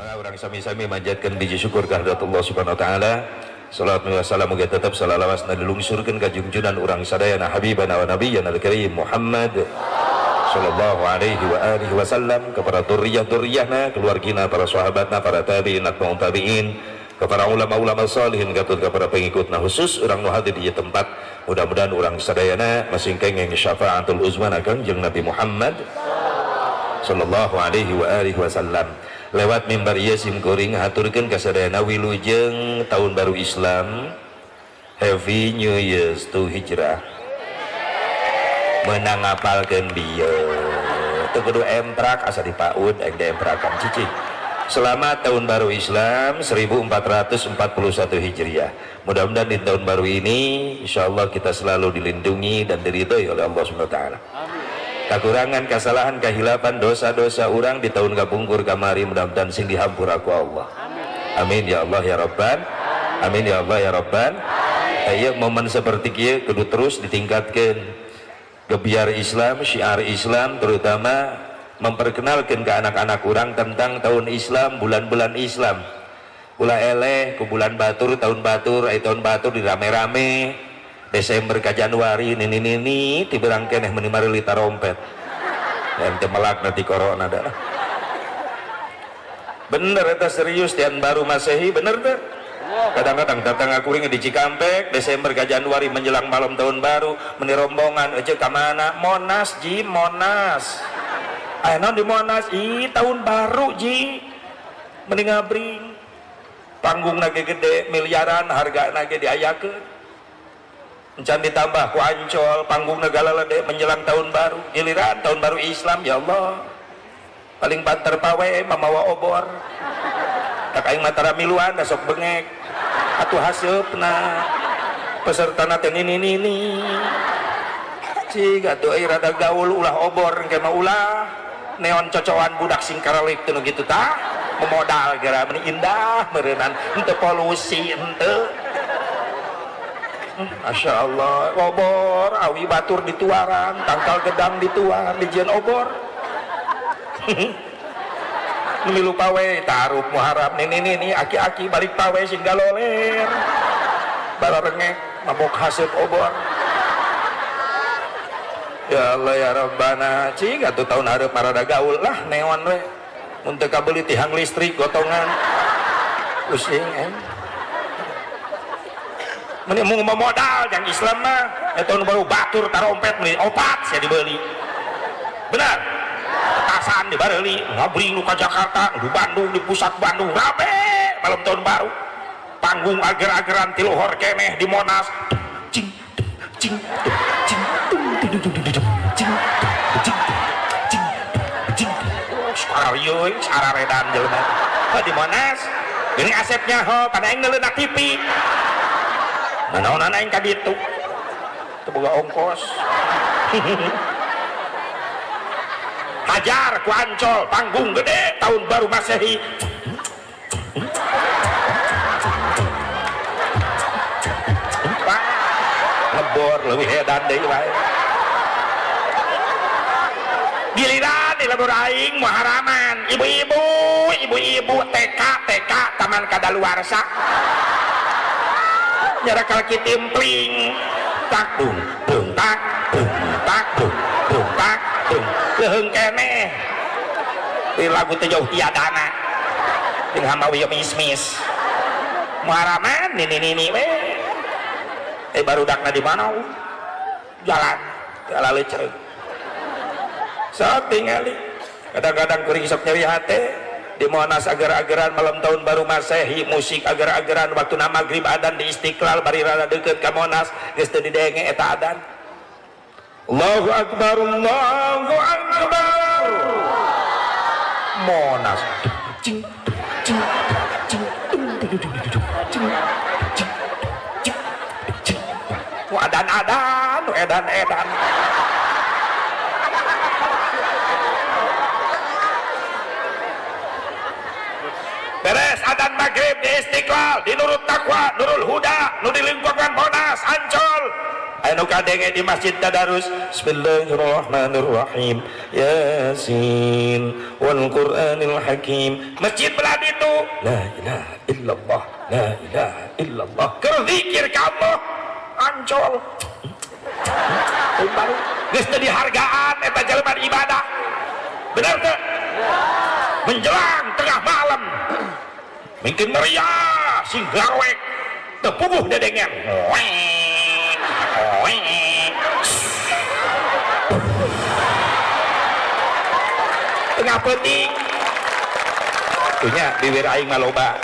taala urang sami-sami manjatkeun puji syukur ka Allah Subhanahu wa taala. Salawat wa salam muga tetep salalawasna dilungsurkeun ka junjunan urang sadayana habibana wa nabiyyana al-karim Muhammad sallallahu alaihi wa alihi wasallam, kepada dzurriyyah-dzurriyyahna, keluargina, para sahabatna, para tabi'in, atba'ut tabi'in, kepada ulama-ulama salihin, kepada pengikutna, khusus urang nu hadir di tempat. Mudah-mudahan urang sadayana masing kenging syafaatul uzma Kangjeng Nabi Muhammad sallallahu alaihi wa alihi wasallam. Lewat mimbar ieu simkuring haturkeun ka sadayana wilujeng tahun baru Islam, Happy New Year to Hijrah. Menang ngapalkeun bieu teu kudu emprak asa dipaud aing diemprakan cicing. Selamat tahun baru Islam 1441 Hijriah. Mudah-mudahan di tahun baru ini insyaallah kita selalu dilindungi dan diridhoi oleh Allah Subhanahu wa taala. Kekurangan, kesalahan, kehilapan, dosa-dosa orang di tahun kapungkur kamari mudah-mudahan sing dihampura ku Allah. Amin ya Allah ya Rabban. Amin ya Allah ya Rabban. Aya momen seperti kieu kudu terus ditingkatkeun. Gebiar Islam, syiar Islam, terutama memperkenalkan ke anak-anak orang tentang tahun Islam, bulan-bulan Islam. Ulah eleh ku bulan batur, tahun batur, tahun batur di rame-rame. Desember ke Januari nini tiberang keneh meuni marili tarompet. Ente melak nanti corona dah. Bener eta serius tian baru Masehi bener teh. Kadang-kadang datang aku ring di Cikampek Desember ke Januari menjelang malam tahun baru meuni rombongan ece ka mana? Monas ji, Monas. Aya naon di Monas? Ih, tahun baru ji. Meuni ngabring. Panggungna ge gede miliaran, hargana ge diayakeun. Encan ditambah ku Ancol, panggung negara lede menjelang tahun baru, giliran tahun baru Islam, ya Allah paling banter pawe mamawa obor tak aing matara miluan da sok bengek atuh haseupna pesertana teh nini cing atuh ai rada gaul ulah obor engke mah ulah neon cocokan budak sing karalik teh nu kitu tah memodal gara meuni indah meureunnan henteu polusi henteu. Masya Allah, obor, awi batur dituaran, tangkal gedang dituar, dijian obor. Milu pawe, taruh muharap, ini, aki-aki balik pawe sehingga loler. Bala rengek, mabok hasep obor. Ya Allah ya Rabbana, cing atuh tahun hareup marada gaul lah neon we. Mun teu kabeli tihang listrik gotongan. Pusing Meni mau modal yang Islam mah tahun baru batur tarompet meni opat saya dibeli benar petasan dibareli ngabring nu ka Jakarta di Bandung di pusat Bandung rame malam tahun baru panggung ager-ageran ti lohor keneh di Monas cing cing cing cing cing suara rieuh sararedan jelema di Monas geuning asepnya ho pada aing ngeuleunak TV nanaonan aing ka ditu teu boga ongkos hajar ku Ancol panggung gede tahun baru Masehi lebor leuwih edan deui wae giliran di lebur aing muharaman ibu-ibu TK taman kadaluarsa nyara kaki timpling tak dung tak dung tak dung tak dung leheung keneh di lagu teh jauh tiadana jeung hamawi mismis muharaman nini we barudakna di mana jalan leceur sok tingali kadang-kadang kuring sok nyeri hate di Monas agar-agaran malam tahun baru Masehi musik agar-agaran waktu nama maghrib adan di Istiqlal bari rada deukeut ka Monas geus teu didenge eta adan Allahu Akbar Allahu Akbar Monas cing cing cing cing cing adan-adan edan-edan beres adan maghrib di Istiqlal di Nurul Taqwa Nurul Huda nu di lingkungan Monas Ancol anu kadenge di Masjid Tadarus. Bismillahirrahmanirrahim. Yasin wal Qur'anil Hakim. Masjid belah itu la ilaha illallah, la ilaha illallah. Keur zikir ka Allah ancol. Baru geus teu dihargaan eta jalma ibadah. Bener teu? Menjelang tengah malam mungkin meriah sing gawek teu puguh dedengan. Tengah peuting tuhnya bibir aing mah loba.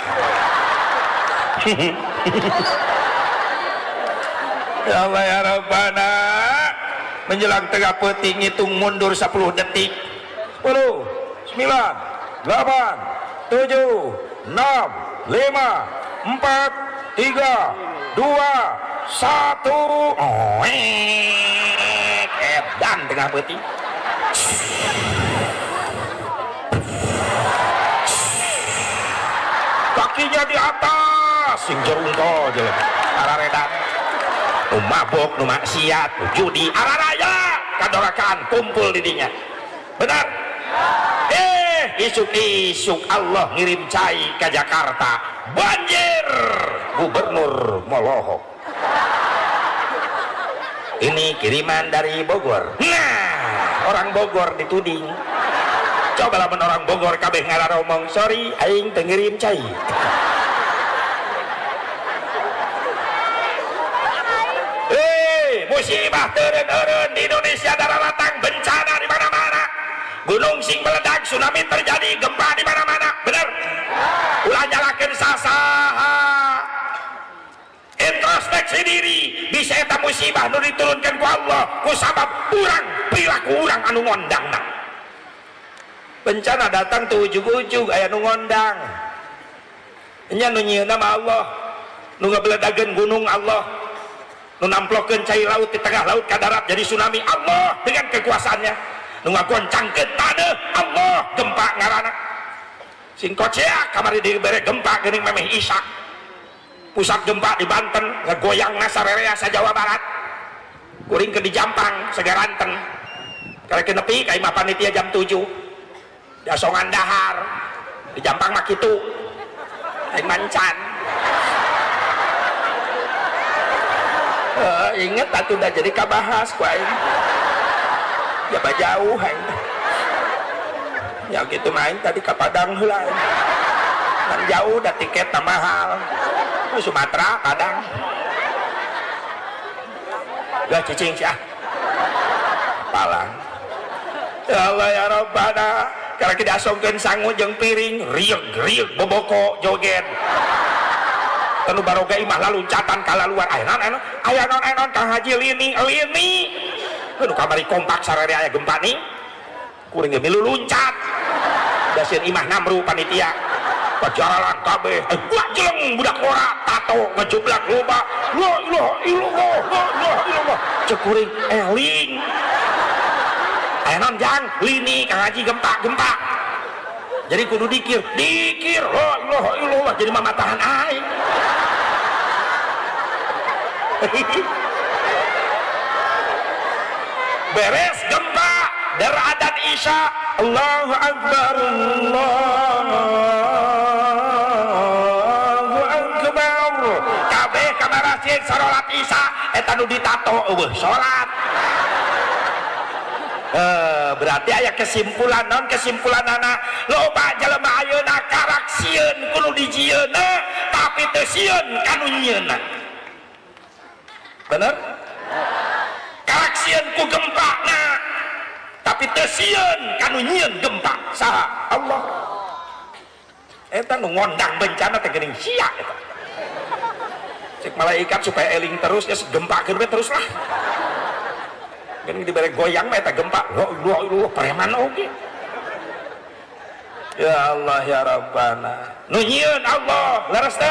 Ya Allah ya Rabbana, menjelang tengah peuting hitung mundur 10 detik. 10, 9, 8, 7, 6, 5, 4, 3, 2, 1. Edan tengah peuting. Kakinya di atas sing jerungko aja araredan nu mabok nu maksiat nu judi araraya kadorakan kumpul di dinya. Benar? Isuk-isuk Allah ngirim cai ke Jakarta banjir gubernur molohok. Ini kiriman dari Bogor. Nah orang Bogor dituding. Coba lamun orang Bogor kabeh ngararomong, sorry aing teu ngirim cai. Musibah teureun-eureun di Indonesia, daratan bencana di mana-mana. Gunung sing meledak, tsunami terjadi, gempa di mana-mana. Bener? Ulah nyalakeun sasaha. Introspeksi diri, bisa eta musibah nu diturunkeun ku Allah ku sabab urang perilaku urang anu ngondangna. Bencana datang tuh ujug-ujug aya nu ngondang. Nya nu nyieun nama Allah, nu ngabeledageun gunung Allah, nu namplokeun cai laut di tengah laut ka darat jadi tsunami Allah dengan kekuasaannya, nu ngagoncangkeun taneuh Allah, gempa ngaranna. Sing kocea kamari dibere gempa geuning memeh Isa. Pusat gempa di Banten, ngagoyang sarerea sa Jawa Barat. Kuring ke di Jampang, Segaranten. Karek nepi ka imah panitia jam 7. Dasongan dahar. Di Jampang mah kitu. Aing mancan. Inget atuh udah jadi kabahas ku aing. Jaba jauh aing. Ya gitu main tadi ka Padang heula. Kan jauh da tiket mahal. Sumatera Padang. Gak cicing sih ah. Palang. Ya Allah ya Rabbana, karena kita asongkeun sangu jeung piring, rieg-rieg boboko joget. Anu baroga imah laluncatan kalaluar aya non Kang Haji lini. Anu kamari kompak sararea aya gempa nih. Kuring ge milu luncat. Dasieun imah namru panitia. Pajaralan kabeh. Gua jeleng budak ora tato ngejublak loba. La ilaha illallah, la ilaha illallah. Cek kuring eling. Aya non jang lini Kang Haji gempa. Jadi kudu dikir la ilaha illallah jadi mamatahan aing. Beres gempa dar adzan Isya, Allahu Akbar, Allahu Akbar. Kabeh ka masjid salat Isya eta nu ditato eueuh salat. Berarti aya kesimpulan non kesimpulan anak loba jelema ayeuna karaksieun kudu dijieuna tapi teu sieun kanu nyieunna. Bener? Karaksieun ku gempana tapi teu sieun kanu nyieun gempa. Saha? Allah. Eta nu ngondang bencana teh geuning sia eta. Cek malaikat supaya eling terus ya gempakeun we terus lah. Kan dibere goyang mah eta gempa. Loh preman oge. Ya Allah ya Rabbana. Nu nyieun Allah, leres teu?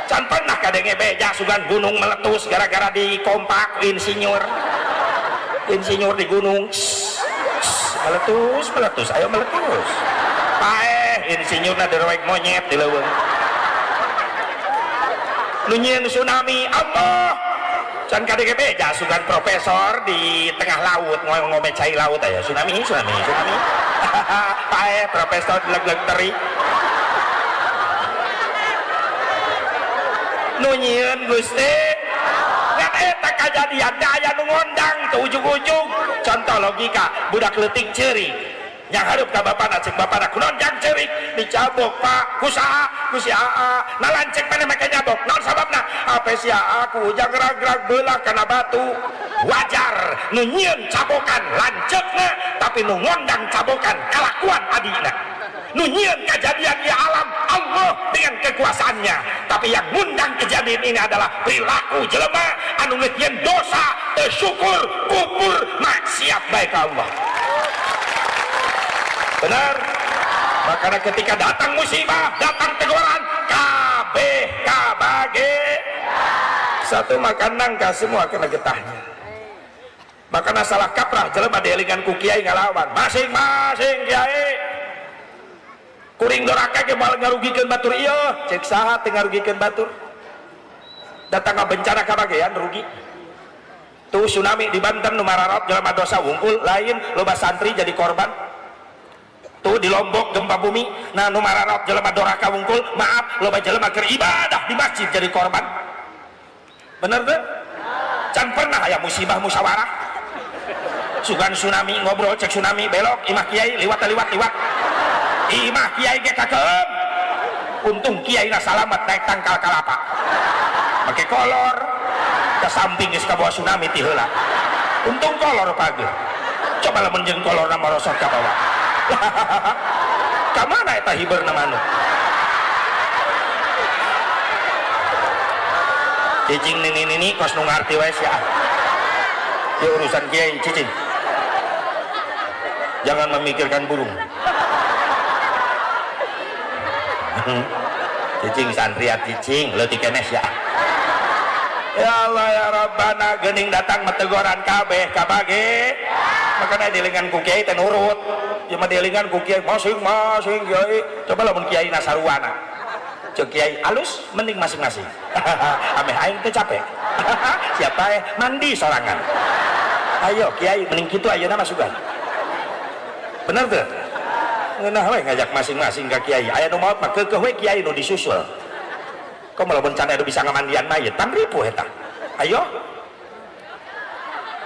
Can pernah kadenge beja sugan gunung meletus gara-gara dikompak insinyur. Insinyur di gunung. Meletus, ayo meletus. Paeh insinyurna derwek monyet di leuweung. Nu nyieun tsunami Allah. can kadege beja sugan profesor di tengah laut ngome cai laut aya tsunami pae profesor leg-leg teri nu nyieun Gusti ngan eta kajadian aya nu ngondang teu ujug-ujug contoh logika budak leutik ceurik yang hareup ka bapana cek bapana kunaon jang ceurik dicabok Pak kusaha ku si AA nalancek mana make nyabok naon sababna ape si AA ku ujang gerag-gerag beulah kana batu wajar nu nyieun cabokan lanceukna tapi nu ngondang cabokan kalakuan adina nu nyieun kejadian di alam Allah dengan kekuasaannya tapi yang ngundang kejadian ini adalah perilaku jelema anu ngeukeun dosa teu syukur kufur maksiat bae ka Allah. Benar. Makanya ketika datang musibah, datang teguran, kabeh kabage satu makan nangka semua kena getahnya. Makanya salah kaprah jelema dielingan ku kiai ngalawan masing-masing kiai kuring doraka ge moal ngarugikeun batur ieu cek saha teu ngarugikeun batur datang ka bencana kabagean rugi tuh tsunami di Banten nu mararot jelema dosa wungkul lain loba santri jadi korban tuh di Lombok gempa bumi nah nu mararot jelema doraka wungkul maaf loba jelema keur ibadah di masjid jadi korban bener teu can pernah aya musibah musyawarah sugan tsunami ngobrol cek tsunami belok imah kiai liwat imah kiai ge kakeum untung kiai na salamet naik tangkal kalapa make kolor ke samping geus ka bawah tsunami ti heula untung kolor page coba lamun jeung kolor na morosot ka bawah ka mana eta hibeurna manuk cicing nini kos nu ngarti wae sia ieu urusan kiai cicing jangan memikirkan burung cicing santriat cicing leutik kenes ya ya Allah ya Rabbana geuning datang metegoran kabeh kabage makanya dielingan ku kiai teh nurut ieu mah dielingan ku kiai masing-masing kiai coba lamun kiai nasaruana cek kiai alus mending masing-masing ameh aing teh capek siapa mandi sorangan ayo kiai mending kitu ayeuna mah sugan bener tuh ngeunah we ngajak masing-masing ka kiai aya nu maot mah keukeuh we kiai nu disusul kok malah bencana anu bisa ngamandian mayit pan ripuh eta ayo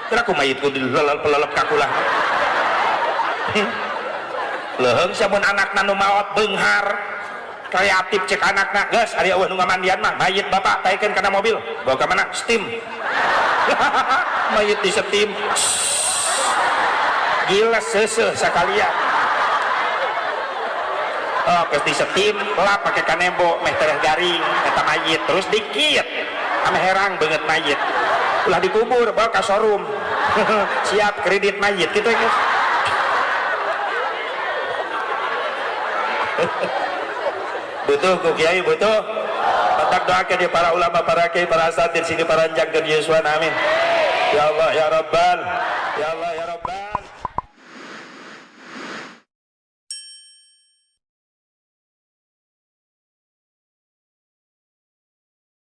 kira ku mayit ku dilelep kakulah leuheung samun anakna nu maot beunghar kreatif cek anakna geus ari eueuh nu ngamandian mah mayit bapak taikeun kana mobil bawa ka mana steam mayit di steam gila seuseuh sakalian oh pasti steam lap pakai kanebo meh tereh garing eta mayit terus dikit ame herang banget mayit ulah dikubur bawa ke showroom siap kredit mayit gitu ya butuh ku kiai butuh tetap doakan di para ulama para kiai para asatidz sini para anjang ke Yesuan amin ya Allah ya Rabbal ya Allah ya Rabbal